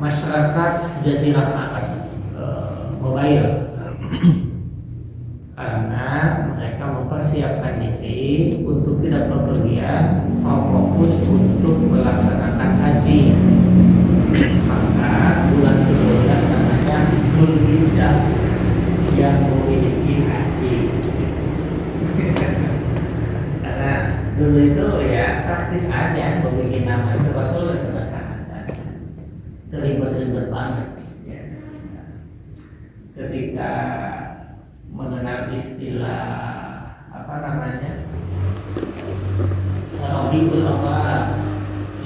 masyarakat Jazirah Arab mobile karena mereka mempersiapkan diri untuk tidak bepergian, fokus untuk melaksanakan haji. Maka bulan ke-12 namanya Zulhijjah yang memiliki haji. Karena dulu itu ya praktis aja memiliki nama itu, Rasul sederhana saja, terlibat banget ya. Ketika mengenal istilah apa namanya Rabiul Awwal,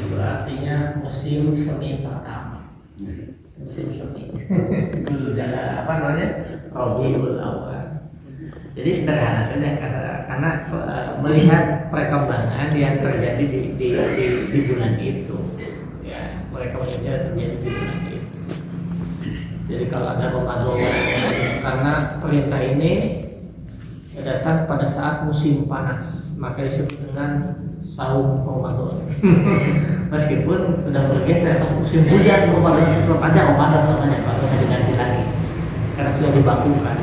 itu artinya musim semi pertama, musim semi. Dulu jalan apa namanya Rabiul Awwal. Jadi sederhana saja karena melihat perkembangan yang terjadi di bulan itu, ya mereka terjadi di bulan itu. Jadi kalau ada Ramadan, karena perintah ini datang pada saat musim panas, maka disebut dengan saum Ramadan. Meskipun sudah bergeser ke musim hujan, Ramadan itu ada Ramadan namanya, baru diganti lagi karena sudah dibakukan.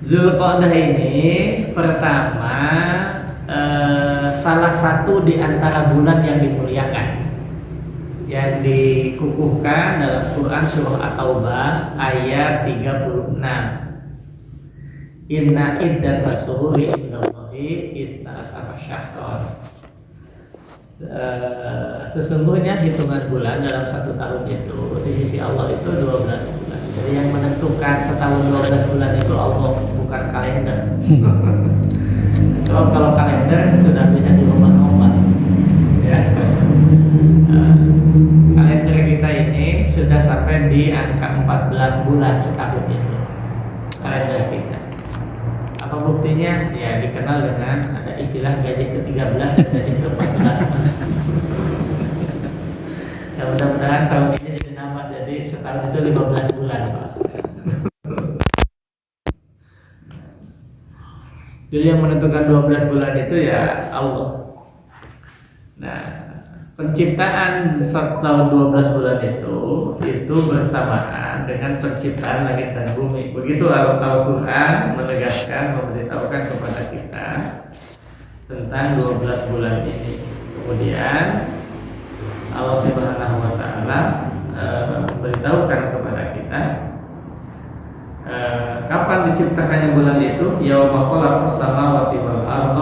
Zulqa'dah ini pertama salah satu di antara bulan yang dimuliakan, yang dikukuhkan dalam Quran surah At-Taubah ayat 36. Inna iddatas syuhuri indallahi isna'asara syahran. Sesungguhnya hitungan bulan dalam satu tahun itu di sisi Allah itu 12 bulan. Jadi yang menentukan setahun 12 bulan itu Allah, bukan kalender. Sebab kalau kalender sudah bisa diubah-ubah. Ya. Kalender kita ini sudah sampai di angka 14 bulan setahun itu kalender kita. Apa buktinya? Ya dikenal dengan ada istilah gaji ke-13, gaji ke-14. Ya mudah-mudahan tahun ini jadi nambah, jadi setahun itu 15 bulan Pak. Jadi yang menentukan 12 bulan itu ya Allah. Nah, penciptaan tahun 12 bulan itu bersamaan dengan penciptaan langit dan bumi. Begitu Al-Quran menegaskan, memberitahukan kepada kita tentang 12 bulan ini. Kemudian Allah Subhanahu wa taala memberitahukan kepada kita kapan diciptakannya bulan itu, yauma khalaqas samawati wal ardh.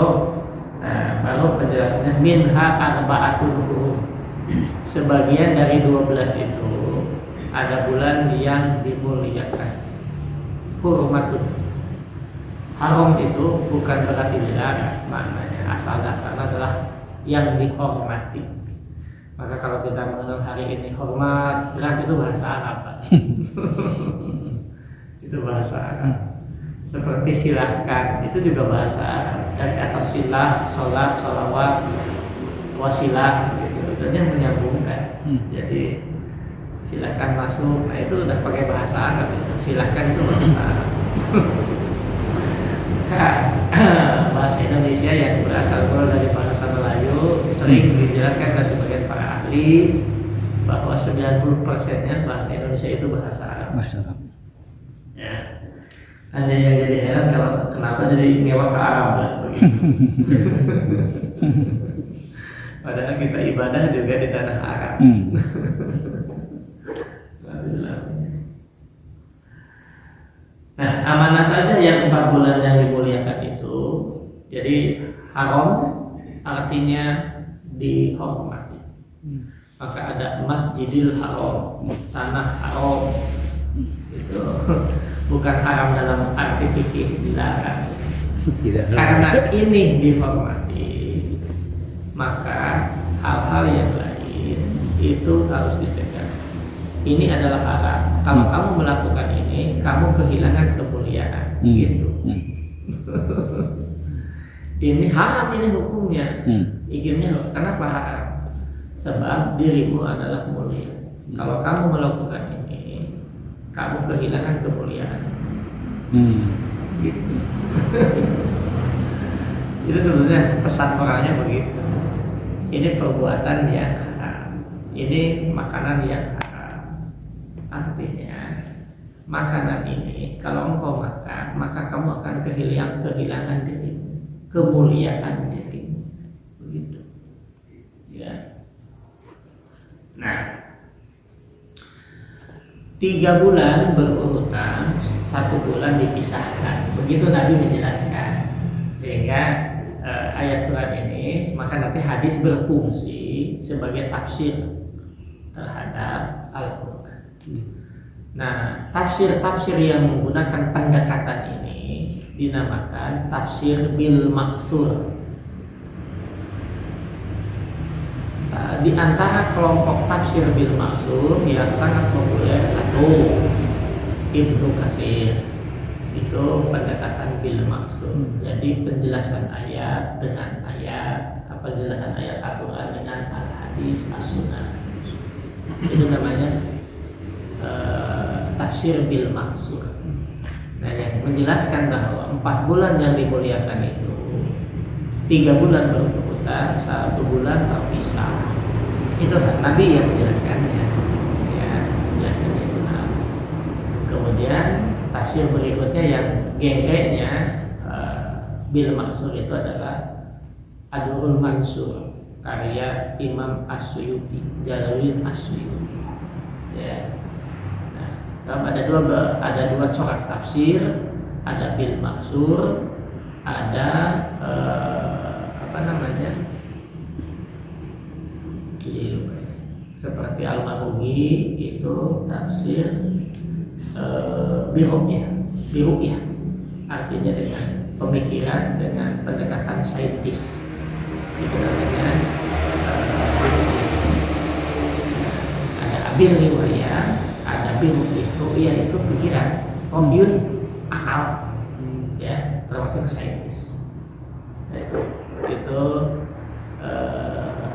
Nah, lalu penjelasannya minha arba'atun hurum. Sebagian dari 12 itu ada bulan yang dimuliakan. Hurumatun. Haram itu bukan berarti dilarang, maknanya asal-asalnya adalah yang dihormati. Maka kalau kita mengenal hari ini hormat, berat itu bahasa Arab. Itu bahasa Arab. Seperti silahkan, itu juga bahasa Arab. Dari atas silah, sholat, sholawat, wasilah, gitu. Itu yang menyambungkan. Jadi silahkan masuk, nah itu udah pakai bahasa Arab. Silahkan itu bahasa Arab. Bahasa Indonesia yang berasal dari bahasa Melayu sering dijelaskan oleh sebagian para ahli bahwa 90%-nya bahasa Indonesia itu bahasa Arab. Ya. Ada yang jadi heran kalau kenapa jadi ngewak ke Arab lah. Padahal kita ibadah juga di tanah Arab. Nah, amanah saja yang 4 bulan yang dimuliakan itu. Jadi haram artinya dihormati. Maka ada Masjidil Haram, tanah haram. Itu bukan haram dalam arti fikih, dilarang. Karena ini dihormati, maka hal-hal yang lain itu harus dicegah. Ini adalah haram. Kalau kamu melakukan ini, kamu kehilangan kemuliaan. Gitu. Ini haram, ini hukumnya. Izinnya kenapa haram? Sebab dirimu adalah mulia. Kalau kamu melakukan ini, kamu kehilangan kemuliaan. Gitu. Itu sebenarnya pesan orangnya begitu. ini perbuatan yang haram, ini makanan yang haram. Artinya makanan ini kalau engkau makan maka kamu akan kehilangan dirimu, kemuliaan dirimu, begitu ya. Nah, 3 bulan berurutan, 1 bulan dipisahkan, begitu Nabi menjelaskan. Sehingga ayat Quran ini, maka nanti hadis berfungsi sebagai tafsir terhadap Al-Quran. Nah, tafsir-tafsir yang menggunakan pendekatan ini dinamakan tafsir bil maksur. Di antara kelompok tafsir bil maksur yang sangat populer, 1 Ibnu Katsir, itu pendekatan bil maksur. Jadi penjelasan ayat dengan ayat, penjelasan ayat Al-Quran dengan al-hadis as-sunnah, itu namanya tafsir bil maksur. Nah, yang menjelaskan bahwa 4 bulan yang dimuliakan itu 3 bulan berurutan, 1 bulan terpisah. Itu Nabi yang menjelaskannya, ya, menjelaskannya itu Nabi. Kemudian tafsir berikutnya yang genrenya bil maksur itu adalah Ad-Durrul Mansur, karya Imam As-Suyuti, Jalaluddin As-Suyuti. Ya. Nah, ada dua corak tafsir, ada bil maksur, ada seperti Al-Maghribi itu tafsir biru'yah, artinya dengan pemikiran, dengan pendekatan saintis, itu namanya ada bil riwayah, ada biru'yah. Ru'yah itu pikiran, kombiyun akal, ya, termasuk saintis. Nah, itu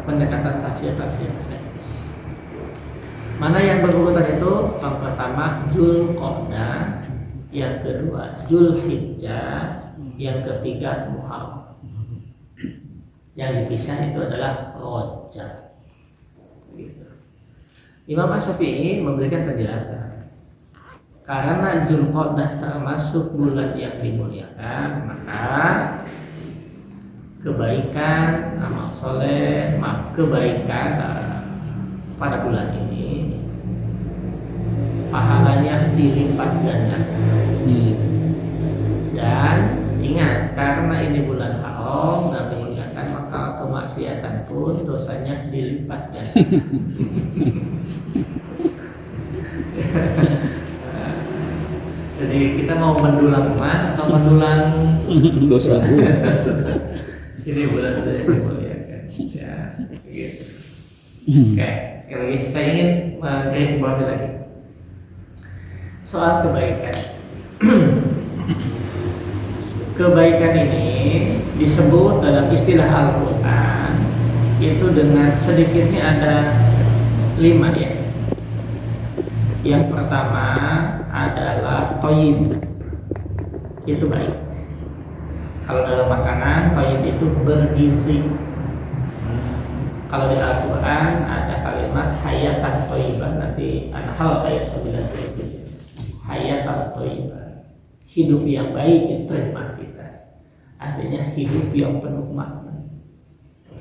pendekatan tafsir saintis. Mana yang berurutan itu? Yang pertama Dzulqa'dah, yang kedua Dzulhijjah, yang ketiga Muharram. Yang dipisah itu adalah Rajab. Imam Asy-Syafi'i memberikan penjelasan. Karena Dzulqa'dah termasuk bulan yang dimuliakan, maka kebaikan, amal soleh, kebaikan pada bulan ini pahalanya dilipat ganda. Dan ingat, karena ini bulan haram dan dimuliakan, maka kemaksiatan pun dosanya dilipat ganda. Jadi kita mau mendulang emas atau mendulang dosa? Ini bulan saya dimuliakan, ya, gitu. Oke, sekali lagi saya ingin menggarisbawahi lagi soal kebaikan. Kebaikan ini disebut dalam istilah Al-Quran itu dengan sedikitnya ada 5, ya. Yang pertama adalah thayyib, itu baik. Kalau dalam makanan, thayyib itu bergizi. Kalau di Al-Quran ada kalimat hayatan thayyibah, nanti An-Nahl ayat 97. Hayatan thayyibah, hidup yang baik, itu terjemah kita. Artinya hidup yang penuh makna,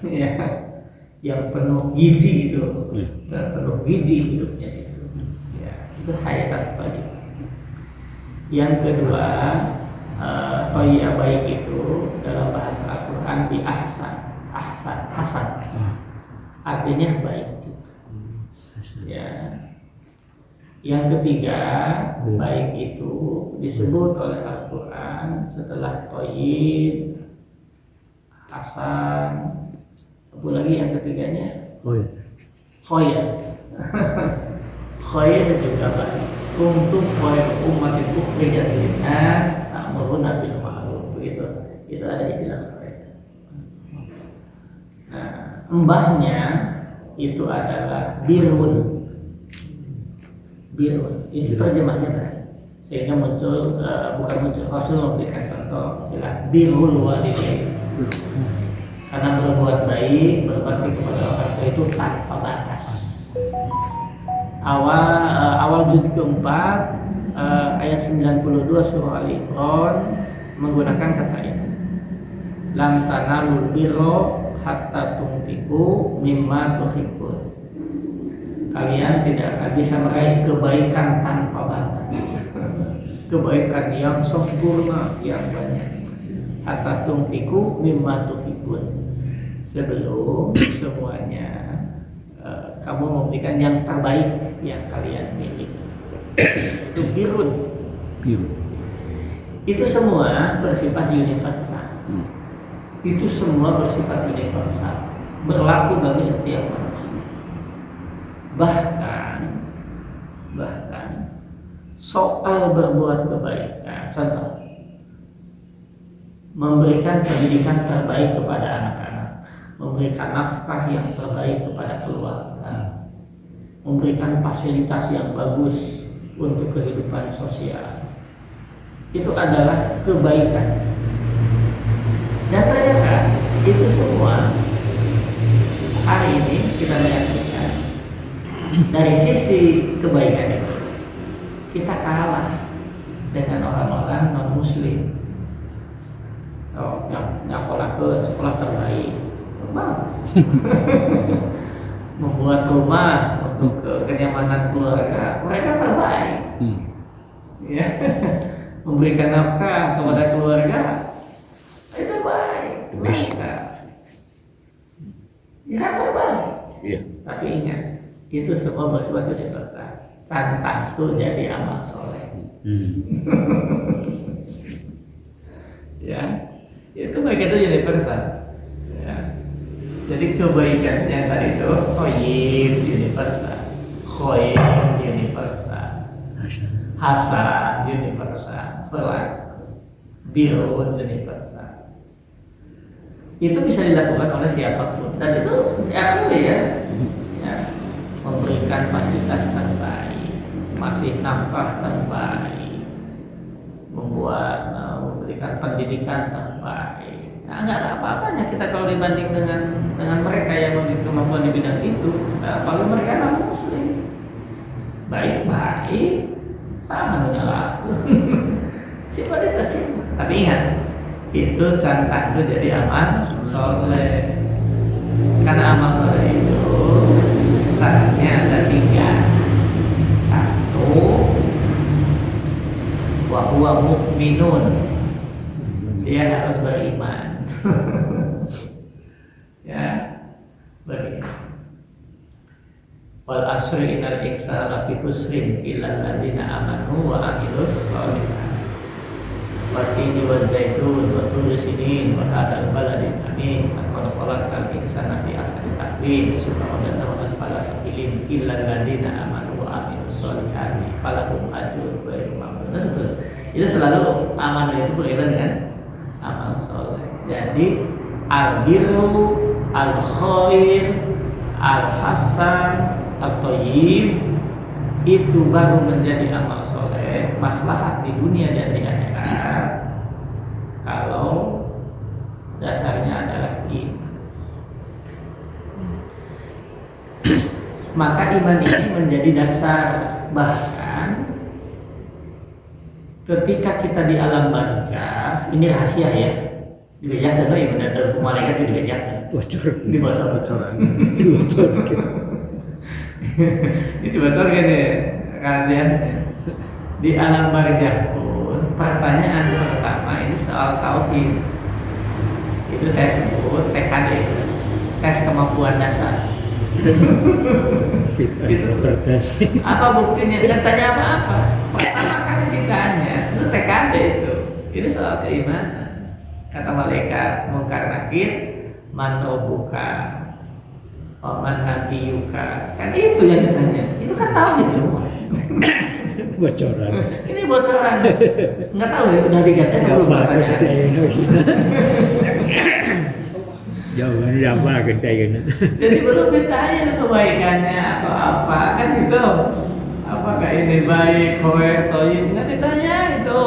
ya, yang penuh gizi itu, penuh gizi hidupnya itu, ya, itu hayatan thayyibah. Yang kedua, thayyibah baik itu dalam bahasa Al-Quran bi hasan, artinya baik juga, ya. Yang ketiga, baik itu disebut oleh Al-Quran setelah thayyib, hasan, apa lagi yang ketiganya? Khair. Khair juga baik. Untuk khair umat itu ukhrijat lin-nas ta'muruna bil ma'ruf, begitu. Itu ada istilah khair. Nah, embahnya itu adalah birrun. Ini terjemahnya baik, sehingga muncul Rasul memberikan contoh istilah birrul walidain, karena berbuat baik baik, berbakti kepada orang tua itu tanpa batas. Awal juz keempat ayat 92 surah Al-Imran menggunakan kata ini. Lan tanalul birra hatta tunfiqu mimma tuhibbun. Kalian tidak akan bisa meraih kebaikan tanpa batas. Kebaikan yang sempurna, yang banyak. Hatta tunfiqu mimma tuhibbun. Sebelum semuanya kamu memberikan yang terbaik yang kalian miliki. Itu birun. Itu semua bersifat universal. Itu semua bersifat universal, berlaku bagi setiap manusia. Bahkan soal berbuat kebaikan, contoh memberikan pendidikan terbaik kepada anak-anak, memberikan nafkah yang terbaik kepada keluarga, memberikan fasilitas yang bagus untuk kehidupan sosial, itu adalah kebaikan. Dan ternyata itu semua hari ini kita menyaksikan dari sisi kebaikan itu kita kalah dengan orang-orang non-muslim. Yang ke sekolah terbaik, membuat rumah untuk kenyamanan keluarga, mereka terbaik. Ya. Memberikan nafkah kepada keluarga, itu baik. Mereka ya terbaik. Tapi ingat, itu semua bersifat universal. Cantang itu jadi amal soleh. Ya, itu baik itu universal. Ya. Jadi kebaikannya tadi itu thayyib universal, khair universal, hasan universal, birrun universal. Itu bisa dilakukan oleh siapapun dan itu diakui ya. Memberikan fasilitas terbaik, masih nafkah terbaik, memberikan pendidikan terbaik. Nah, nggak ada apa-apanya kita kalau dibanding dengan mereka yang memiliki kemampuan di bidang itu. Apalagi mereka non muslim, baik sama menyala. Siapa dia tadi? Tapi ingat, itu cantang itu jadi amal soleh. Karena amal soleh itu syaratnya ada 3. 1, wa huwa mu'minun, dia harus beriman. Ya, beriman. Wal asri innal insana lafi khusrin illa alladziina amanu wa amilus sholihat. Watini wa zaitun wa turi sinin wa hadzal baladil amin laqad khalaqal insana fi ahsani taqwim subhanallahi wa asfala safilin illa alladziina amanu wa amilus sholihati falahum ajrun ghairu mamnun. Itu selalu amal itu berkaitan dengan amal soleh. Jadi al-birru, al-khair, al-hasan, at-thayyib itu baru menjadi amal soleh, maslahat di dunia dan di akhirat kalau dasarnya adalah iman. Maka iman ini menjadi dasar. Bahkan ketika kita di alam barzah, ini rahasia ya, dibejakan ya, mendatang malaikat dibejakan dibocorkan ini dibocorkan ya rahasianya. Di alam barzah pun pertanyaan pertama ini soal tauhid. Itu saya sebut TKD, tes kemampuan dasar. Apa buktinya? Tidak tanya apa-apa. Pertama kali ditanya itu TKD itu. Ini soal keimanan. Kata malaikat Munkar Nakir, man rabbuka wa man nabiyuka. Kan itu yang ditanya. Itu kan tauhid semua. Bocoran. Ini bocoran. Enggak tahu ya, udah dikatakan belum pertanyaan. Jawabannya apa kita. Jadi belum ditanya kebaikannya atau apa kan gitu. Apakah ini baik, khair, thayyib? Enggak ditanya itu.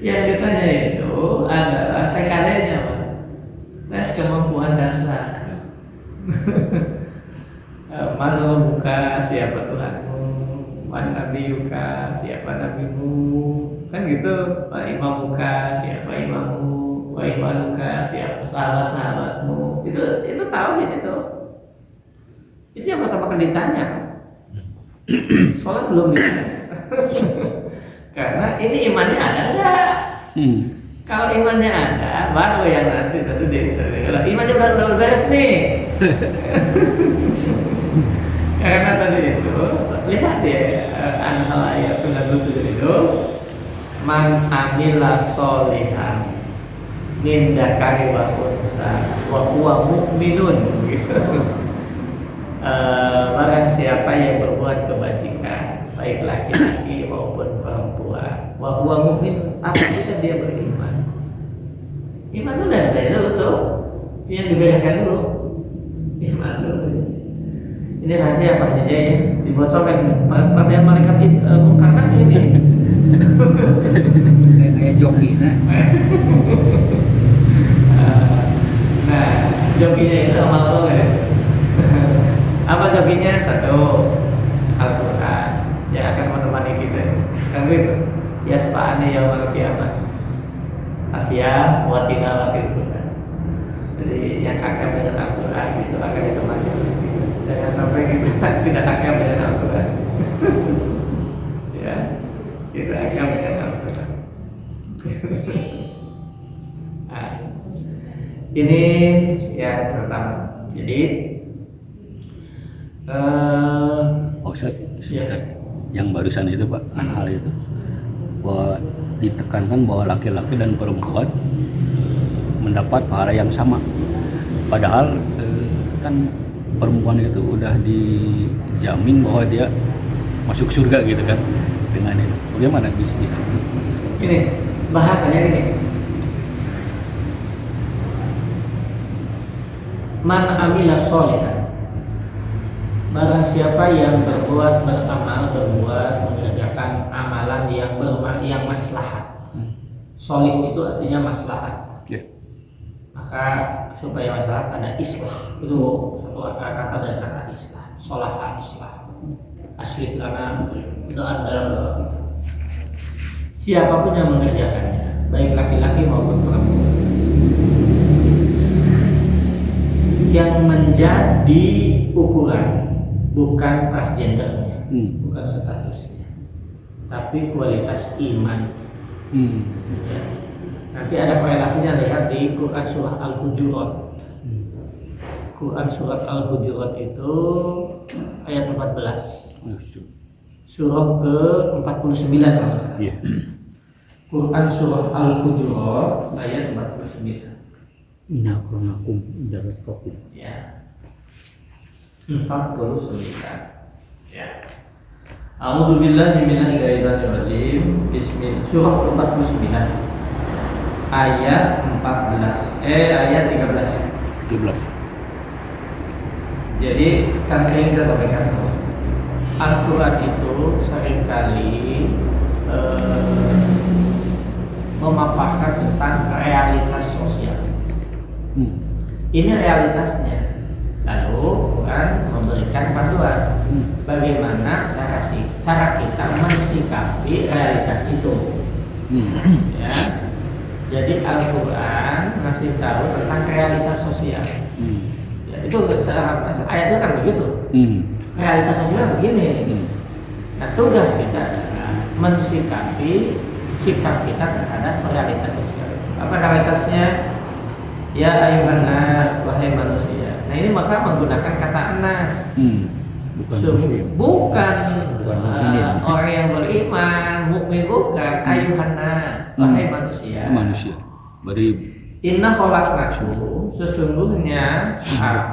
Yang ditanya itu adalah TKD-nya, Pak. Tes kemampuan dasar. Man rabbuka, siapa Tuhanmu? Man nabiyuka, siapa nabimu? Kan gitu. Wa imamuka, siapa imammu? Wa imanuka, siapa sahabat-sahabatmu? Itu tauhid itu. Itu yang pertama kali ditanya. Sholat belum ditanya. Karena ini imannya ada enggak? Kalau imannya ada, baru yang nanti tentu dia bisa. Kalau imannya baru beres nih. Karena tadi itu, lihat ya, an-hal ayat 97 itu, man amila solihan min dzakari wa unsa wa huwa mu'minun gitu. Barang siapa yang berbuat kebajikan, baik laki-laki maupun perempuan, wa huwa mu'min, apabila dia beriman. Iman itu dari dulu tuh, yang dibereskan dulu. Iman dulu. Ini rahasia apa aja ya? Dibocorkan pada malaikat Mukarnas ini. Kayak joki nah. Nah, jokinya itu amal soleh. Apa jokinya? Satu, Al-Quran yang akan menemani kita. Kan gitu. Yasfa'ani yaumil qiyamah. Asya wa tilawatil Quran. Jadi yang akan dengan Al-Quran itu akan ditemani. Jangan sampai kita tidak akan dengan Al-Quran. Ya, kita akan dengan Al-Quran. Nah, ini yang pertama. Jadi, Ustaz, ya. yang barusan itu Pak, hal itu bahwa ditekankan bahwa laki-laki dan perempuan mendapat pahala yang sama. Padahal kan perempuan itu udah dijamin bahwa dia masuk surga gitu kan dengan itu. Bagaimana bisa? Ini bahasanya ini. Man amila sholihan. Barang siapa yang beramal, mengerjakan amalan yang maslahat. Sholih itu artinya maslahat. Yeah. Maka supaya maslahat ada islah. Itu satu kata dari kata islah. Sholah islah. Asli karena doa dalam doa. Siapapun yang mengerjakannya, baik laki-laki maupun perempuan, yang menjadi ukuran bukan transgendernya, bukan statusnya, tapi kualitas iman. Ya. Nanti ada korelasinya, lihat di Quran surah Al-Hujurat. Quran surat Al-Hujurat itu ayat 14. Surah ke-49 kalau salah. Yeah. Quran surah Al-Hujurat ayat 49. Innakum darat kopi. Ya. 49. Ya. A'udzu billahi minasyaitonir rajim. Bismillah. Surah ke-49 ayat 14. Ayat 13. Jadi kan yang kita sampaikan, Al-Quran itu seringkali memaparkan tentang realitas sosial. Ini realitasnya. Lalu Quran memberikan panduan bagaimana cara kita mensikapi realitas itu. Ya. Jadi Al-Quran ngasih tahu tentang realitas sosial. Ya, itu ayatnya kan begitu. Realitas sosial begini. Nah, tugas kita adalah mensikapi sikap kita terhadap realitas sosial. Apa realitasnya? Ya ayuhan nas, wahai manusia. Nah, ini maka menggunakan kata anas. Bukan orang yang beriman, mukmin bukan. Ayuhan nas, wahai manusia. Berarti Inna khalaqnakum, sesungguhnya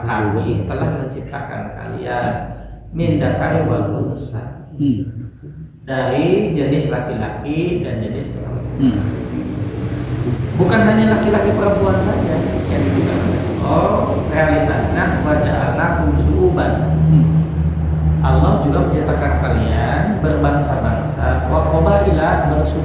kami telah menciptakan kalian min dzakari wal unsa, dari jenis laki-laki dan jenis perempuan. Bukan hanya laki-laki perempuan saja yang diciptakan. Realitasnya wa ja'alnakum syu'uban. Allah juga menciptakan kalian berbangsa-bangsa wa qabaila, bersuku